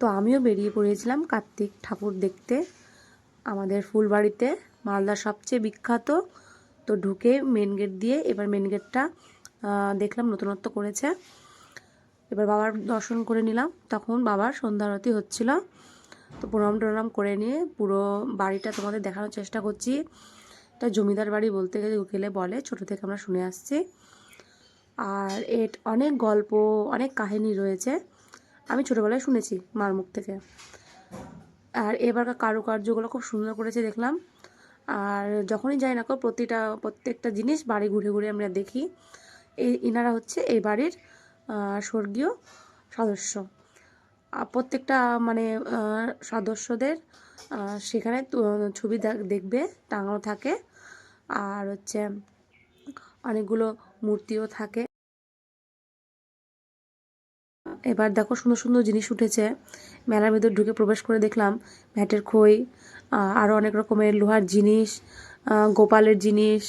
তো আমিও বেরিয়ে পড়েছিলাম কার্তিক ঠাকুর দেখতে আমাদের ফুলবাড়িতে, মালদার সবচেয়ে বিখ্যাত। তো ঢুকে মেন গেট দিয়ে, এবার মেন গেটটা দেখলাম নতুনত্ব করেছে। এবার বাবার দর্শন করে নিলাম, তখন বাবার সন্ধ্যা আরতি হচ্ছিল। তো প্রণাম টনাম করে নিয়ে পুরো বাড়িটা তোমাদের দেখানোর চেষ্টা করছি। এটা জমিদার বাড়ি বলতে গেলে বলে, ছোটো থেকে আমরা শুনে আসছি। আর এর অনেক গল্প, অনেক কাহিনী রয়েছে, আমি ছোটোবেলায় শুনেছি মার মুখ থেকে। আর এবারকার কারুকার্যগুলো খুব সুন্দর করেছে দেখলাম। আর যখনই যাই না প্রত্যেকটা জিনিস বাড়ি ঘুরে ঘুরে আমরা দেখি। ইনারা হচ্ছে এই বাড়ির স্বর্গীয় সদস্য। প্রত্যেকটা মানে সদস্যদের সেখানে ছবি দেখবে টাঙানো থাকে। আর হচ্ছে অনেকগুলো মূর্তিও থাকে। এবার দেখো সুন্দর সুন্দর জিনিস উঠেছে। মেলার ভেতর ঢুকে প্রবেশ করে দেখলাম ভ্যাটের খই, আরও অনেক রকমের লোহার জিনিস, গোপালের জিনিস।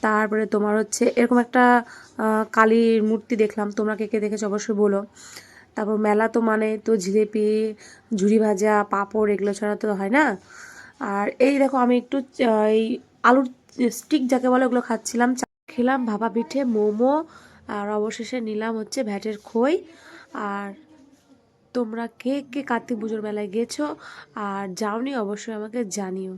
তারপরে তোমার হচ্ছে এরকম একটা কালীর মূর্তি দেখলাম, তোমরা কে কে দেখেছো অবশ্যই বলো। তারপর মেলা তো মানে তো জিলিপি, ঝুরি ভাজা, পাঁপড়, এগুলো ছাড়া তো হয় না। আর এই দেখো আমি একটু এই আলুর স্টিক যাকে বলে ওগুলো খাচ্ছিলাম। খেলাম ভাপা পিঠে, মোমো, আর অবশেষে নিলাম হচ্ছে ভ্যাটের খই। আর তোমরা কে কে কার্তিক পুজোর মেলায় গেছো আর যাওনি অবশ্যই আমাকে জানিও।